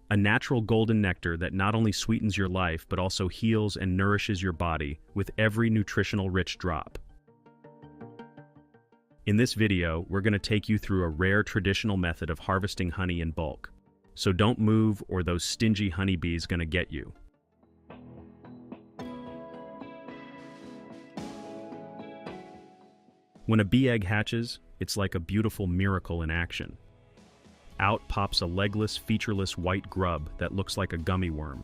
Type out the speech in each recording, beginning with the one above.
A natural golden nectar that not only sweetens your life but also heals and nourishes your body with every nutritional rich drop. In this video, we're going to take you through a rare traditional method of harvesting honey in bulk. So don't move or those stingy honeybees going to get you. When a bee egg hatches, it's like a beautiful miracle in action. Out pops a legless, featureless white grub that looks like a gummy worm.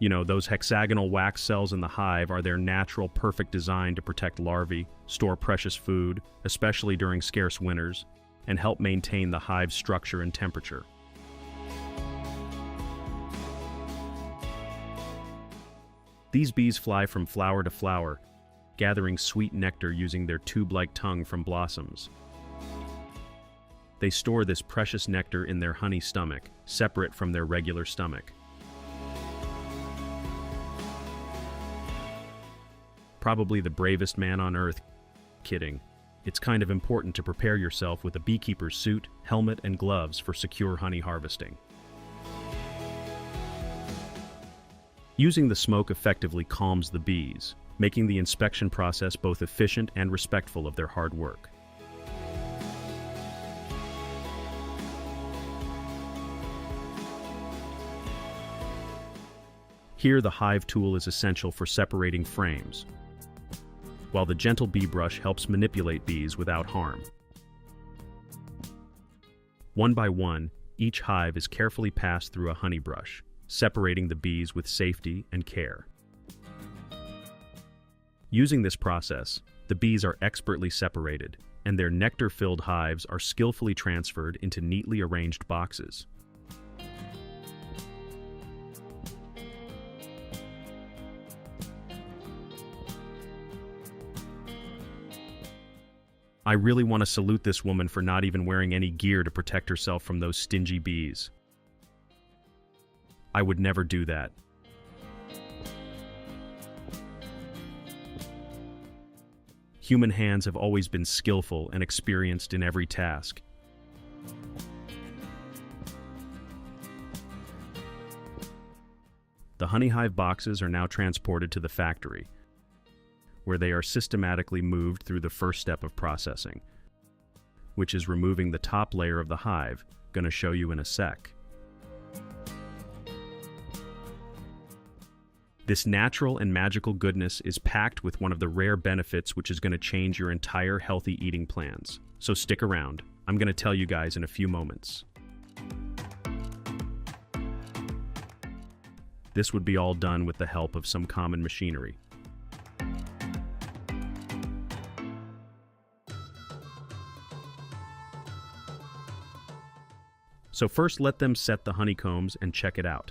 You know, those hexagonal wax cells in the hive are their natural, perfect design to protect larvae, store precious food, especially during scarce winters, and help maintain the hive's structure and temperature. These bees fly from flower to flower, gathering sweet nectar using their tube-like tongue from blossoms. They store this precious nectar in their honey stomach, separate from their regular stomach. Probably the bravest man on earth. Kidding. It's kind of important to prepare yourself with a beekeeper's suit, helmet, and gloves for secure honey harvesting. Using the smoke effectively calms the bees, making the inspection process both efficient and respectful of their hard work. Here, the hive tool is essential for separating frames, while the gentle bee brush helps manipulate bees without harm. One by one, each hive is carefully passed through a honey brush, separating the bees with safety and care. Using this process, the bees are expertly separated, and their nectar-filled hives are skillfully transferred into neatly arranged boxes. I really want to salute this woman for not even wearing any gear to protect herself from those stingy bees. I would never do that. Human hands have always been skillful and experienced in every task. The honey hive boxes are now transported to the factory, where they are systematically moved through the first step of processing, which is removing the top layer of the hive, gonna show you in a sec. This natural and magical goodness is packed with one of the rare benefits which is going to change your entire healthy eating plans. So stick around. I'm going to tell you guys in a few moments. This would be all done with the help of some common machinery. So first let them set the honeycombs and check it out.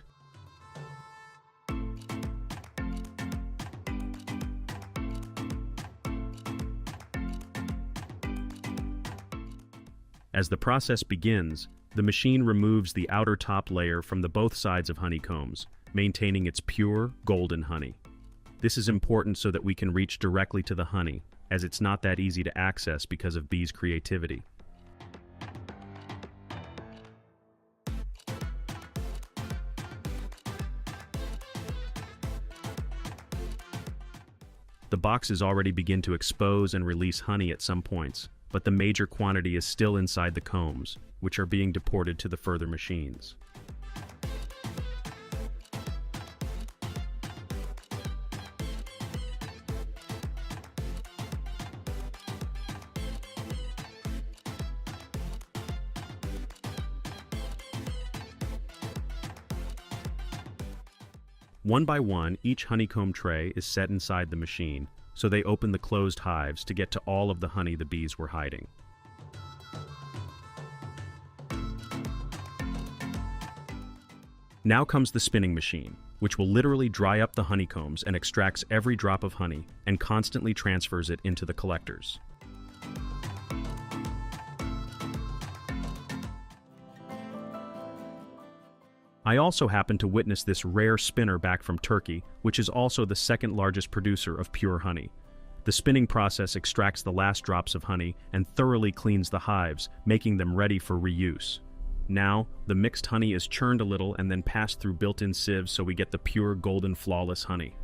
As the process begins, the machine removes the outer top layer from the both sides of honeycombs, maintaining its pure, golden honey. This is important so that we can reach directly to the honey, as it's not that easy to access because of bees' creativity. The boxes already begin to expose and release honey at some points, but the major quantity is still inside the combs, which are being deported to the further machines. One by one, each honeycomb tray is set inside the machine, so they open the closed hives to get to all of the honey the bees were hiding. Now comes the spinning machine, which will literally dry up the honeycombs and extracts every drop of honey and constantly transfers it into the collectors. I also happened to witness this rare spinner back from Turkey, which is also the second largest producer of pure honey. The spinning process extracts the last drops of honey and thoroughly cleans the hives, making them ready for reuse. Now, the mixed honey is churned a little and then passed through built-in sieves so we get the pure, golden, flawless honey.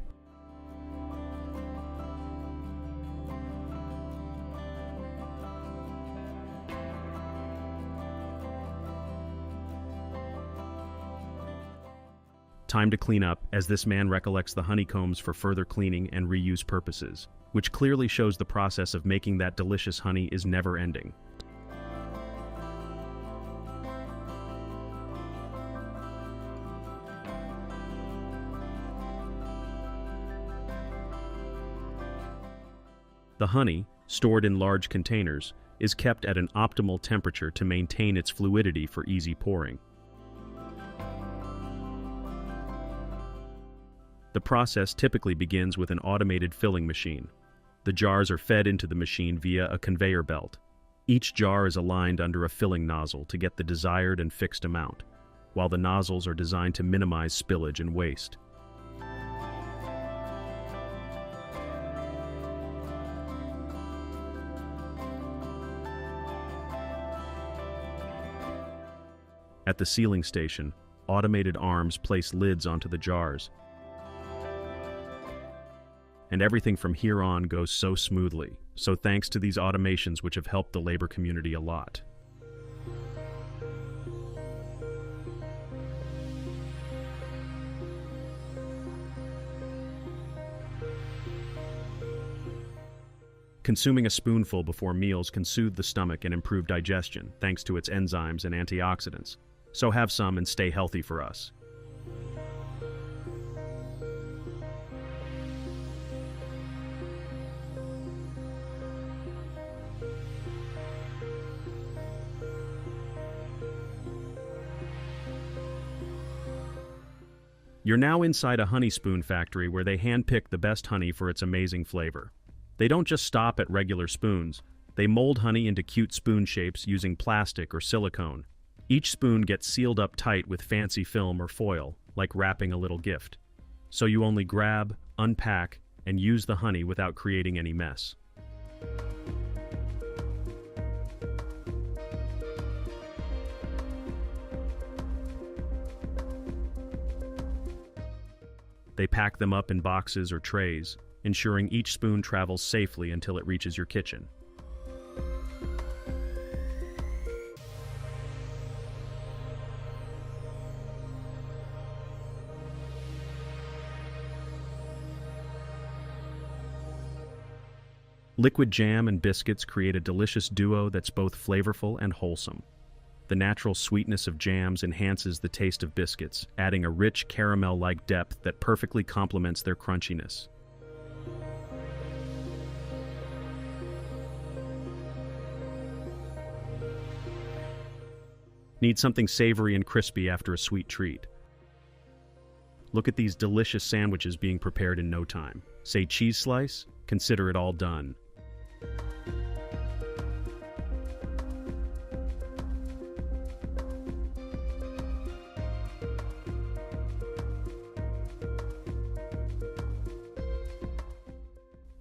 Time to clean up, as this man recollects the honeycombs for further cleaning and reuse purposes, which clearly shows the process of making that delicious honey is never ending. The honey, stored in large containers, is kept at an optimal temperature to maintain its fluidity for easy pouring. The process typically begins with an automated filling machine. The jars are fed into the machine via a conveyor belt. Each jar is aligned under a filling nozzle to get the desired and fixed amount, while the nozzles are designed to minimize spillage and waste. At the sealing station, automated arms place lids onto the jars, and everything from here on goes so smoothly. So thanks to these automations which have helped the labor community a lot. Consuming a spoonful before meals can soothe the stomach and improve digestion, thanks to its enzymes and antioxidants. So have some and stay healthy for us. You're now inside a honey spoon factory where they handpick the best honey for its amazing flavor. They don't just stop at regular spoons. They mold honey into cute spoon shapes using plastic or silicone. Each spoon gets sealed up tight with fancy film or foil, like wrapping a little gift. So you only grab, unpack, and use the honey without creating any mess. They pack them up in boxes or trays, ensuring each spoon travels safely until it reaches your kitchen. Liquid jam and biscuits create a delicious duo that's both flavorful and wholesome. The natural sweetness of jams enhances the taste of biscuits, adding a rich caramel-like depth that perfectly complements their crunchiness. Need something savory and crispy after a sweet treat? Look at these delicious sandwiches being prepared in no time. Say cheese slice? Consider it all done.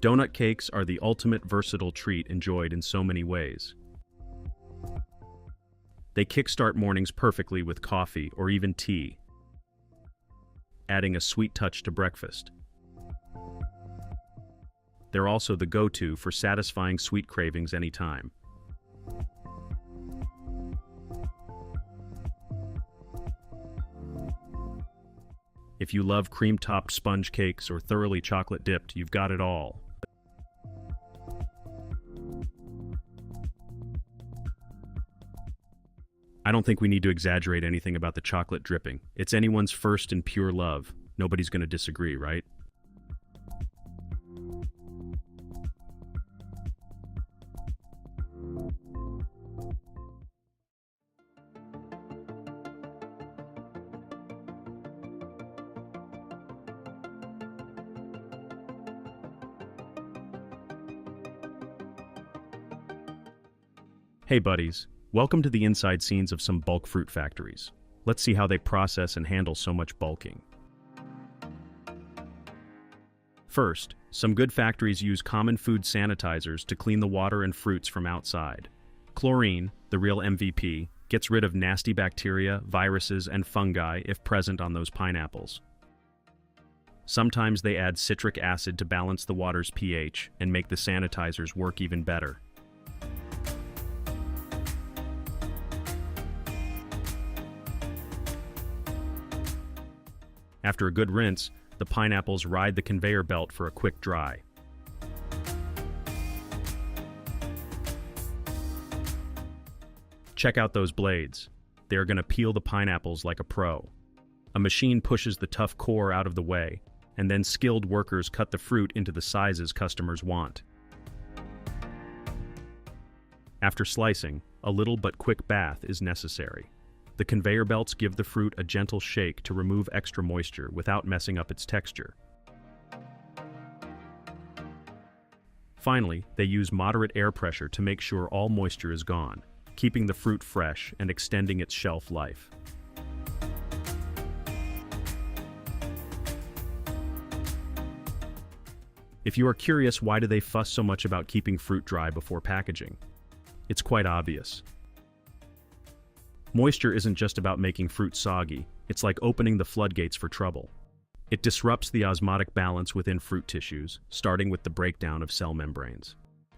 Donut cakes are the ultimate versatile treat enjoyed in so many ways. They kickstart mornings perfectly with coffee or even tea, adding a sweet touch to breakfast. They're also the go-to for satisfying sweet cravings anytime. If you love cream-topped sponge cakes or thoroughly chocolate-dipped, you've got it all. I don't think we need to exaggerate anything about the chocolate dripping. It's anyone's first and pure love. Nobody's going to disagree, right? Hey buddies, welcome to the inside scenes of some bulk fruit factories. Let's see how they process and handle so much bulking. First, some good factories use common food sanitizers to clean the water and fruits from outside. Chlorine, the real MVP, Gets rid of nasty bacteria, viruses, and fungi if present on those pineapples. Sometimes they add citric acid to balance the water's pH and make the sanitizers work even better. After a good rinse, the pineapples ride the conveyor belt for a quick dry. Check out those blades. They are going to peel the pineapples like a pro. A machine pushes the tough core out of the way, and then skilled workers cut the fruit into the sizes customers want. After slicing, a little but quick bath is necessary. The conveyor belts give the fruit a gentle shake to remove extra moisture without messing up its texture. Finally, they use moderate air pressure to make sure all moisture is gone, keeping the fruit fresh and extending its shelf life. If you are curious why do they fuss so much about keeping fruit dry before packaging, it's quite obvious. Moisture isn't just about making fruit soggy, it's like opening the floodgates for trouble. It disrupts the osmotic balance within fruit tissues, starting with the breakdown of cell membranes.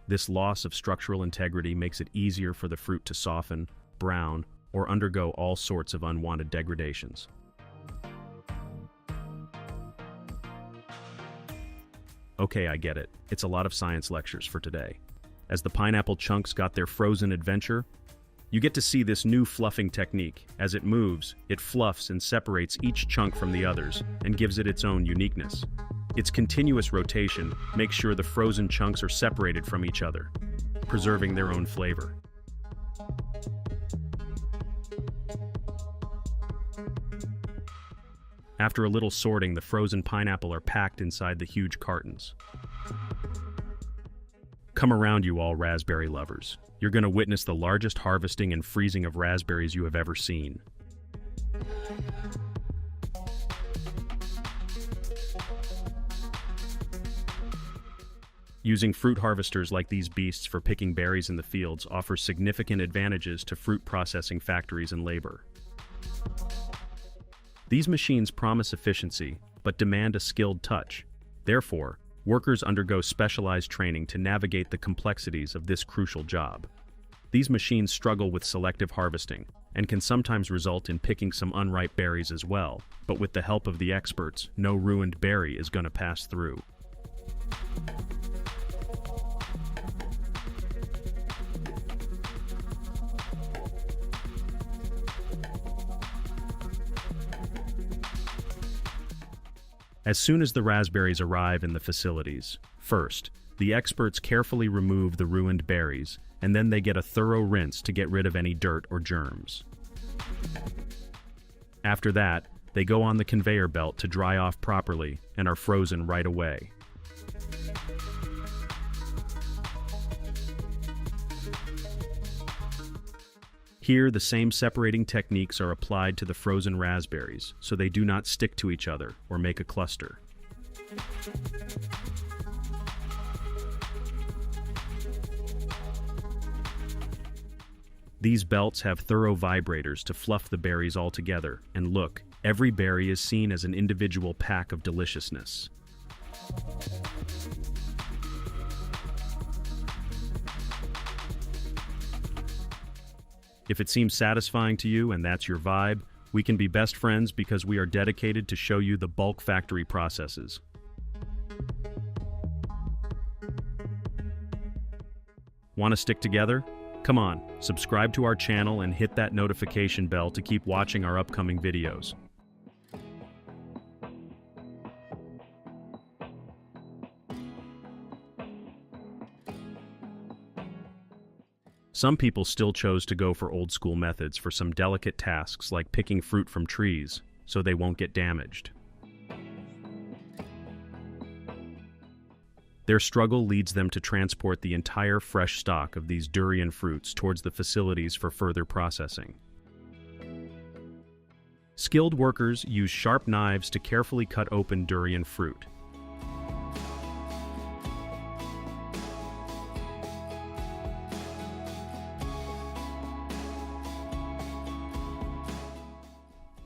This loss of structural integrity makes it easier for the fruit to soften, brown, or undergo all sorts of unwanted degradations. Okay, I get it. It's a lot of science lectures for today. As the pineapple chunks got their frozen adventure, you get to see this new fluffing technique. As it moves, it fluffs and separates each chunk from the others and gives it its own uniqueness. Its continuous rotation makes sure the frozen chunks are separated from each other, preserving their own flavor. After a little sorting, the frozen pineapple are packed inside the huge cartons. Come around, you all raspberry lovers. You're going to witness the largest harvesting and freezing of raspberries you have ever seen. Using fruit harvesters like these beasts for picking berries in the fields offers significant advantages to fruit processing factories and labor. These machines promise efficiency, but demand a skilled touch. Therefore, workers undergo specialized training to navigate the complexities of this crucial job. These machines struggle with selective harvesting, and can sometimes result in picking some unripe berries as well, but with the help of the experts, no ruined berry is going to pass through. As soon as the raspberries arrive in the facilities, first, the experts carefully remove the ruined berries, and then they get a thorough rinse to get rid of any dirt or germs. After that, they go on the conveyor belt to dry off properly and are frozen right away. Here, the same separating techniques are applied to the frozen raspberries, so they do not stick to each other or make a cluster. These belts have thorough vibrators to fluff the berries all together, and look, every berry is seen as an individual pack of deliciousness. If it seems satisfying to you and that's your vibe, we can be best friends because we are dedicated to show you the bulk factory processes. Want to stick together? Come on, subscribe to our channel and hit that notification bell to keep watching our upcoming videos. Some people still chose to go for old-school methods for some delicate tasks like picking fruit from trees, so they won't get damaged. Their struggle leads them to transport the entire fresh stock of these durian fruits towards the facilities for further processing. Skilled workers use sharp knives to carefully cut open durian fruit.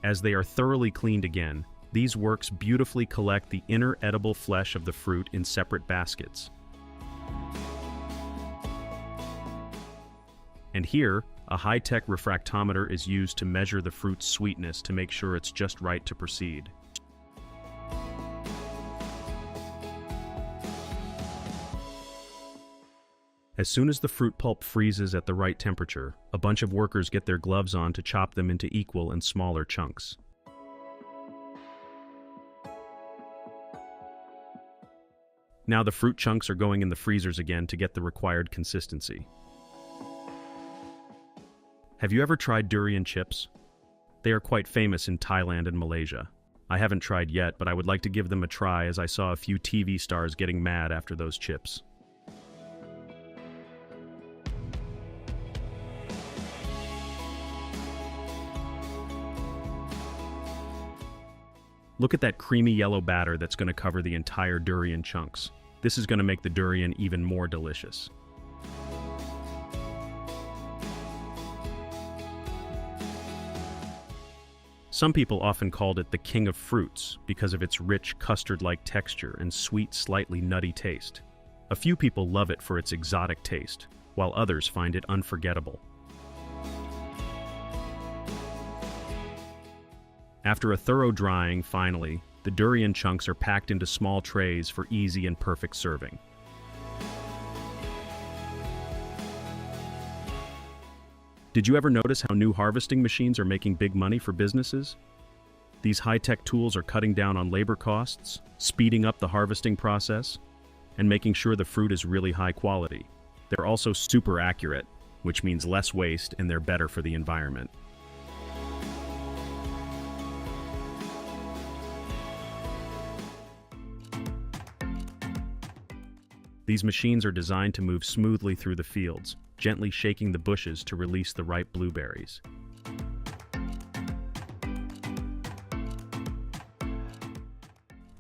As they are thoroughly cleaned again, these works beautifully collect the inner edible flesh of the fruit in separate baskets. And here, a high-tech refractometer is used to measure the fruit's sweetness to make sure it's just right to proceed. As soon as the fruit pulp freezes at the right temperature, a bunch of workers get their gloves on to chop them into equal and smaller chunks. Now the fruit chunks are going in the freezers again to get the required consistency. Have you ever tried durian chips? They are quite famous in Thailand and Malaysia. I haven't tried yet, but I would like to give them a try as I saw a few TV stars getting mad after those chips. Look at that creamy yellow batter that's going to cover the entire durian chunks. This is going to make the durian even more delicious. Some people often called it the king of fruits because of its rich custard-like texture and sweet, slightly nutty taste. A few people love it for its exotic taste, while others find it unforgettable. After a thorough drying, finally, the durian chunks are packed into small trays for easy and perfect serving. Did you ever notice how new harvesting machines are making big money for businesses? These high-tech tools are cutting down on labor costs, speeding up the harvesting process, and making sure the fruit is really high quality. They're also super accurate, which means less waste and they're better for the environment. These machines are designed to move smoothly through the fields, gently shaking the bushes to release the ripe blueberries.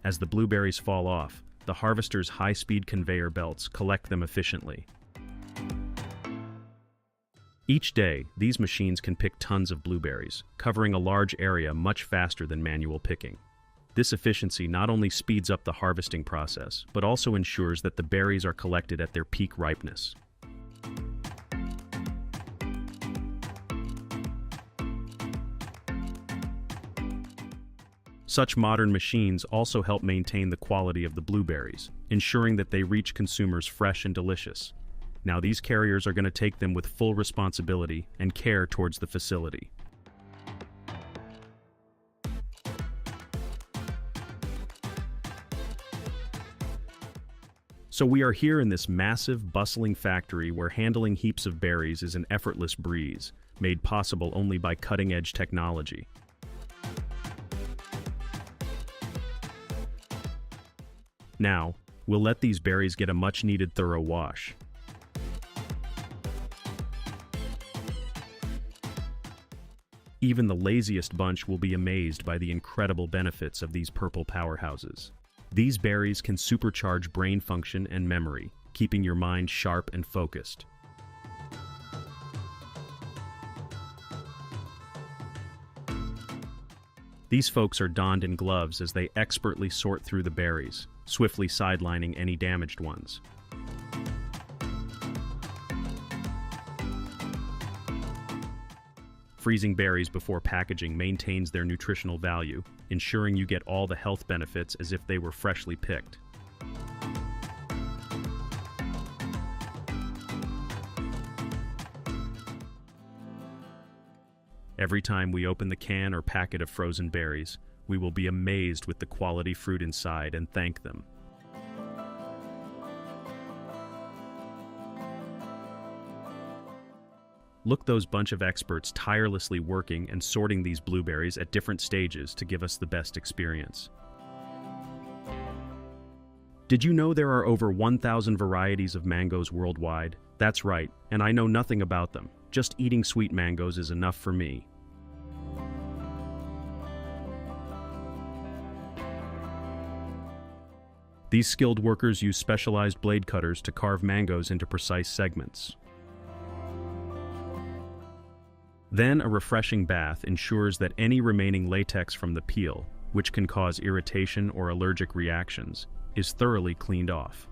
As the blueberries fall off, the harvester's high-speed conveyor belts collect them efficiently. Each day, these machines can pick tons of blueberries, covering a large area much faster than manual picking. This efficiency not only speeds up the harvesting process, but also ensures that the berries are collected at their peak ripeness. Such modern machines also help maintain the quality of the blueberries, ensuring that they reach consumers fresh and delicious. Now these carriers are going to take them with full responsibility and care towards the facility. So we are here in this massive, bustling factory where handling heaps of berries is an effortless breeze, made possible only by cutting-edge technology. Now, we'll let these berries get a much-needed thorough wash. Even the laziest bunch will be amazed by the incredible benefits of these purple powerhouses. These berries can supercharge brain function and memory, keeping your mind sharp and focused. These folks are donned in gloves as they expertly sort through the berries, swiftly sidelining any damaged ones. Freezing berries before packaging maintains their nutritional value, ensuring you get all the health benefits as if they were freshly picked. Every time we open the can or packet of frozen berries, we will be amazed with the quality fruit inside and thank them. Look, those bunch of experts tirelessly working and sorting these blueberries at different stages to give us the best experience. Did you know there are over 1,000 varieties of mangoes worldwide? That's right, and I know nothing about them. Just eating sweet mangoes is enough for me. These skilled workers use specialized blade cutters to carve mangoes into precise segments. Then a refreshing bath ensures that any remaining latex from the peel, which can cause irritation or allergic reactions, is thoroughly cleaned off.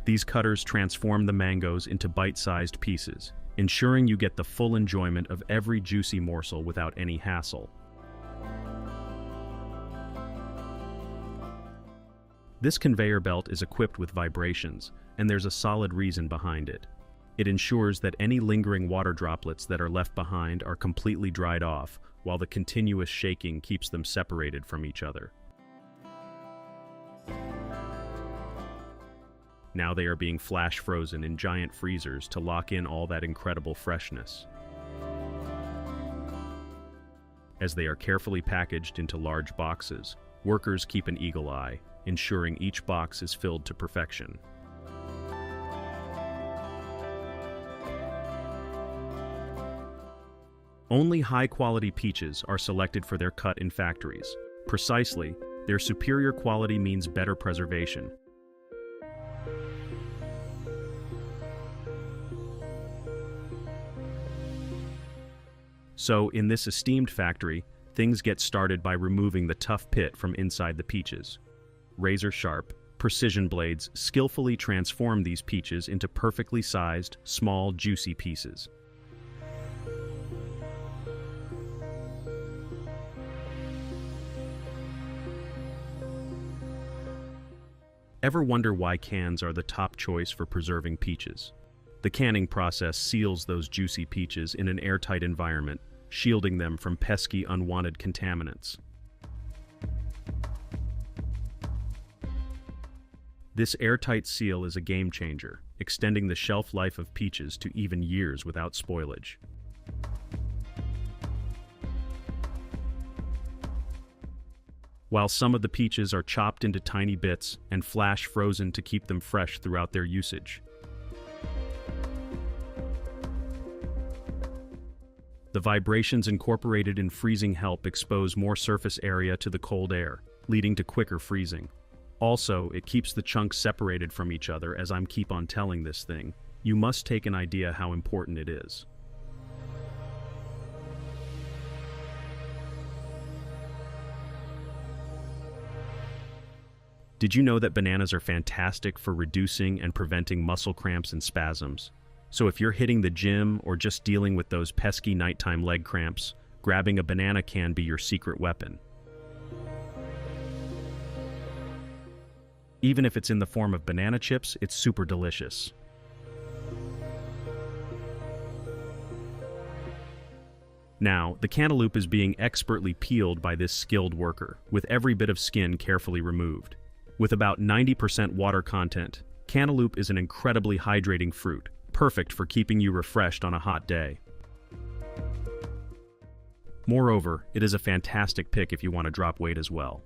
These cutters transform the mangoes into bite-sized pieces, ensuring you get the full enjoyment of every juicy morsel without any hassle. This conveyor belt is equipped with vibrations, and there's a solid reason behind it. It ensures that any lingering water droplets that are left behind are completely dried off, while the continuous shaking keeps them separated from each other. Now they are being flash frozen in giant freezers to lock in all that incredible freshness. As they are carefully packaged into large boxes, workers keep an eagle eye, ensuring each box is filled to perfection. Only high-quality peaches are selected for their cut in factories. Precisely, their superior quality means better preservation. So, in this esteemed factory, things get started by removing the tough pit from inside the peaches. Razor-sharp, precision blades skillfully transform these peaches into perfectly sized, small, juicy pieces. Ever wonder why cans are the top choice for preserving peaches? The canning process seals those juicy peaches in an airtight environment, shielding them from pesky, unwanted contaminants. This airtight seal is a game changer, extending the shelf life of peaches to even years without spoilage. While some of the peaches are chopped into tiny bits and flash frozen to keep them fresh throughout their usage. The vibrations incorporated in freezing help expose more surface area to the cold air, leading to quicker freezing. Also, it keeps the chunks separated from each other. As I'm keep on telling this thing, you must take an idea how important it is. Did you know that bananas are fantastic for reducing and preventing muscle cramps and spasms? So if you're hitting the gym or just dealing with those pesky nighttime leg cramps, grabbing a banana can be your secret weapon. Even if it's in the form of banana chips, it's super delicious. Now, the cantaloupe is being expertly peeled by this skilled worker, with every bit of skin carefully removed. With about 90% water content, cantaloupe is an incredibly hydrating fruit, perfect for keeping you refreshed on a hot day. Moreover, it is a fantastic pick if you want to drop weight as well.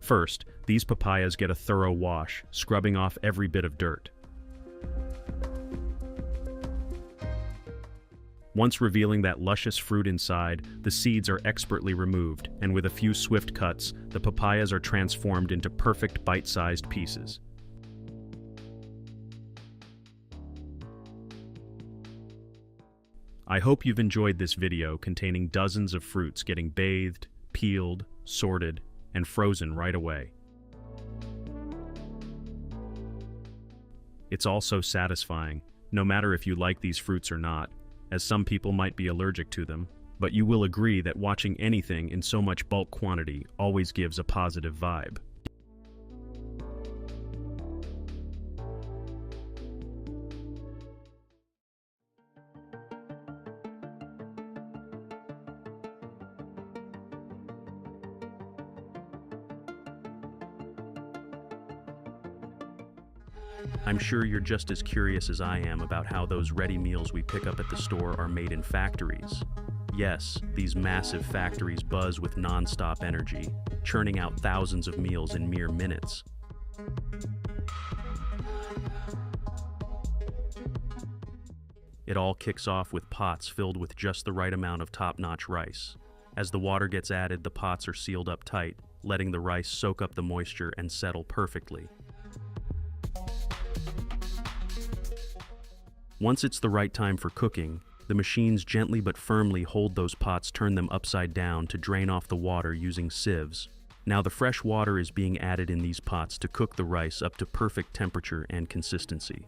First, these papayas get a thorough wash, scrubbing off every bit of dirt. Once revealing that luscious fruit inside, the seeds are expertly removed, and with a few swift cuts, the papayas are transformed into perfect bite-sized pieces. I hope you've enjoyed this video containing dozens of fruits getting bathed, peeled, sorted, and frozen right away. It's all so satisfying, no matter if you like these fruits or not, as some people might be allergic to them, but you will agree that watching anything in so much bulk quantity always gives a positive vibe. I'm sure you're just as curious as I am about how those ready meals we pick up at the store are made in factories. Yes, these massive factories buzz with non-stop energy, churning out thousands of meals in mere minutes. It all kicks off with pots filled with just the right amount of top-notch rice. As the water gets added, the pots are sealed up tight, letting the rice soak up the moisture and settle perfectly. Once it's the right time for cooking, the machines gently but firmly hold those pots, turn them upside down to drain off the water using sieves. Now the fresh water is being added in these pots to cook the rice up to perfect temperature and consistency.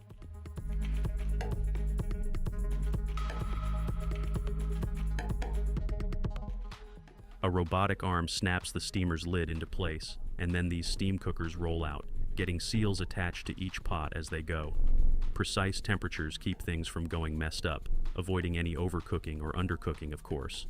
A robotic arm snaps the steamer's lid into place, and then these steam cookers roll out, getting seals attached to each pot as they go. Precise temperatures keep things from going messed up, avoiding any overcooking or undercooking, of course.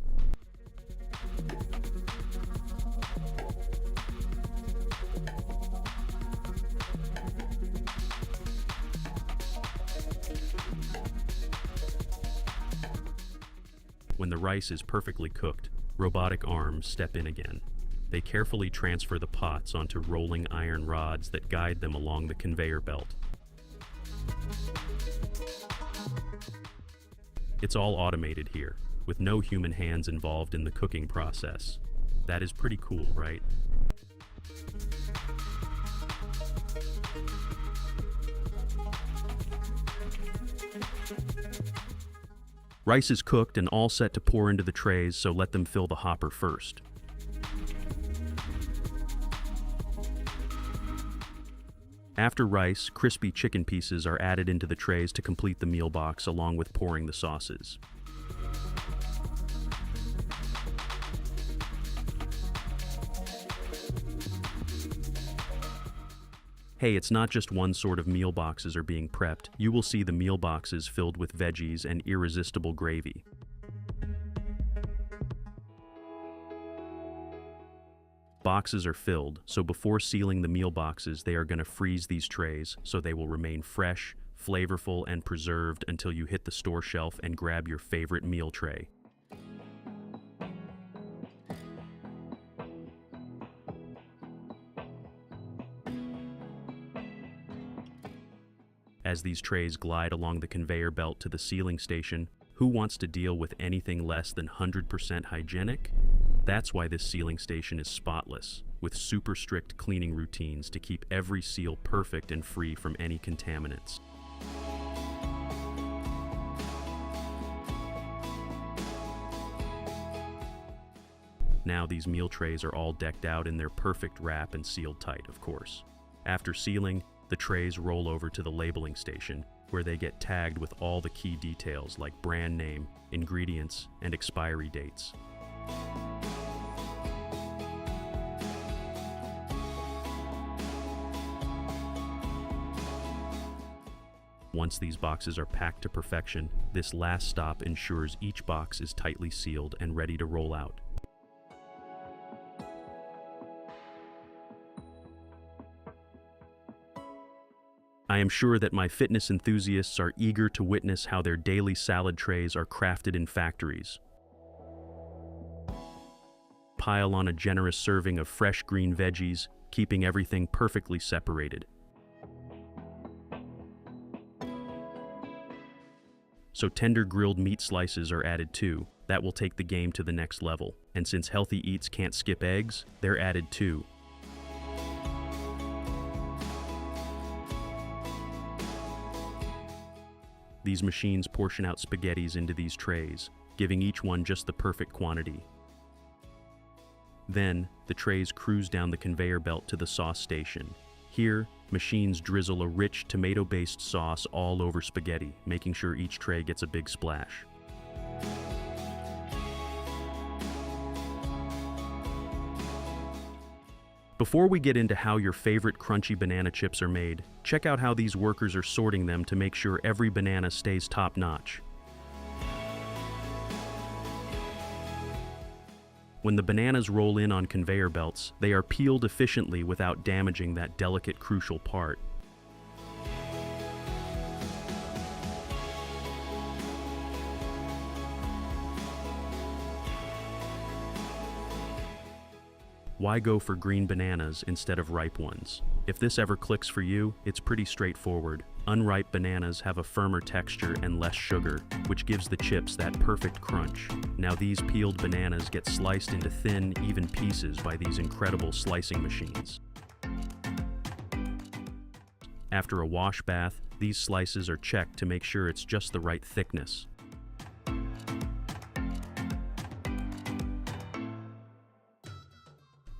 When the rice is perfectly cooked, robotic arms step in again. They carefully transfer the pots onto rolling iron rods that guide them along the conveyor belt. It's all automated here, with no human hands involved in the cooking process. That is pretty cool, right? Rice is cooked and all set to pour into the trays, so let them fill the hopper first. After rice, crispy chicken pieces are added into the trays to complete the meal box, along with pouring the sauces. Hey, it's not just one sort of meal boxes are being prepped. You will see the meal boxes filled with veggies and irresistible gravy. Boxes are filled, so before sealing the meal boxes, they are going to freeze these trays so they will remain fresh, flavorful, and preserved until you hit the store shelf and grab your favorite meal tray. As these trays glide along the conveyor belt to the sealing station, who wants to deal with anything less than 100% hygienic? That's why this sealing station is spotless, with super strict cleaning routines to keep every seal perfect and free from any contaminants. Now these meal trays are all decked out in their perfect wrap and sealed tight, of course. After sealing, the trays roll over to the labeling station, where they get tagged with all the key details like brand name, ingredients, and expiry dates. Once these boxes are packed to perfection, this last stop ensures each box is tightly sealed and ready to roll out. I am sure that my fitness enthusiasts are eager to witness how their daily salad trays are crafted in factories. Pile on a generous serving of fresh green veggies, keeping everything perfectly separated. So tender grilled meat slices are added too. That will take the game to the next level. And since healthy eats can't skip eggs, they're added too. These machines portion out spaghettis into these trays, giving each one just the perfect quantity. Then, the trays cruise down the conveyor belt to the sauce station. Here, machines drizzle a rich tomato-based sauce all over spaghetti, making sure each tray gets a big splash. Before we get into how your favorite crunchy banana chips are made, check out how these workers are sorting them to make sure every banana stays top-notch. When the bananas roll in on conveyor belts, they are peeled efficiently without damaging that delicate, crucial part. Why go for green bananas instead of ripe ones? If this ever clicks for you, it's pretty straightforward. Unripe bananas have a firmer texture and less sugar, which gives the chips that perfect crunch. Now these peeled bananas get sliced into thin, even pieces by these incredible slicing machines. After a wash bath, these slices are checked to make sure it's just the right thickness.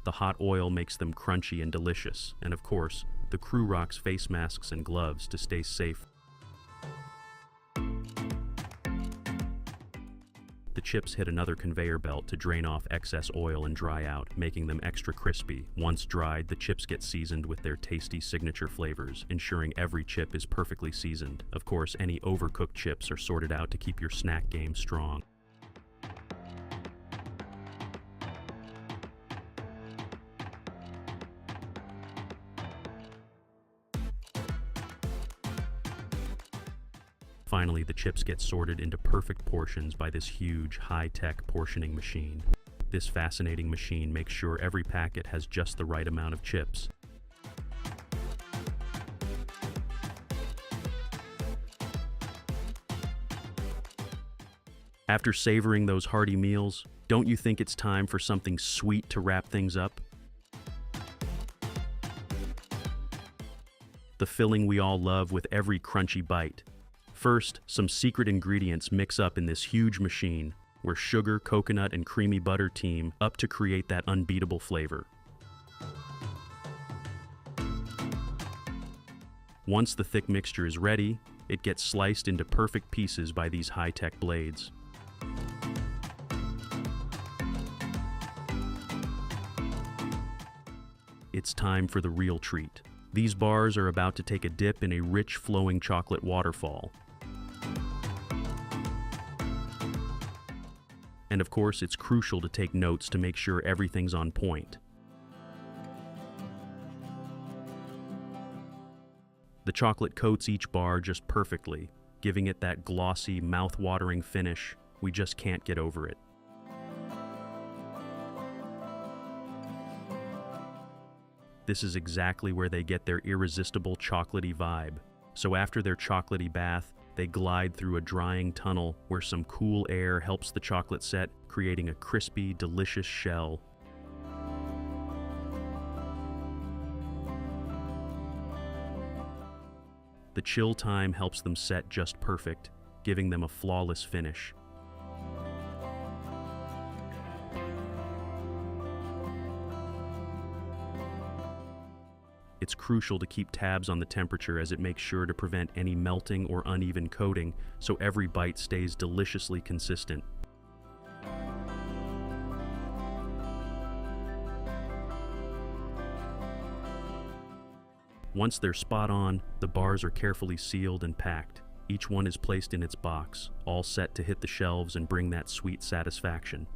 The hot oil makes them crunchy and delicious, and of course, the crew rocks face masks and gloves to stay safe. The chips hit another conveyor belt to drain off excess oil and dry out, making them extra crispy. Once dried, the chips get seasoned with their tasty signature flavors, ensuring every chip is perfectly seasoned. Of course, any overcooked chips are sorted out to keep your snack game strong. Finally, the chips get sorted into perfect portions by this huge, high-tech portioning machine. This fascinating machine makes sure every packet has just the right amount of chips. After savoring those hearty meals, don't you think it's time for something sweet to wrap things up? The filling we all love with every crunchy bite. First, some secret ingredients mix up in this huge machine, where sugar, coconut, and creamy butter team up to create that unbeatable flavor. Once the thick mixture is ready, it gets sliced into perfect pieces by these high-tech blades. It's time for the real treat. These bars are about to take a dip in a rich, flowing chocolate waterfall. And of course, it's crucial to take notes to make sure everything's on point. The chocolate coats each bar just perfectly, giving it that glossy, mouth-watering finish. We just can't get over it. This is exactly where they get their irresistible chocolatey vibe. So after their chocolatey bath, they glide through a drying tunnel where some cool air helps the chocolate set, creating a crispy, delicious shell. The chill time helps them set just perfect, giving them a flawless finish. It's crucial to keep tabs on the temperature as it makes sure to prevent any melting or uneven coating, so every bite stays deliciously consistent. Once they're spot on, the bars are carefully sealed and packed. Each one is placed in its box, all set to hit the shelves and bring that sweet satisfaction.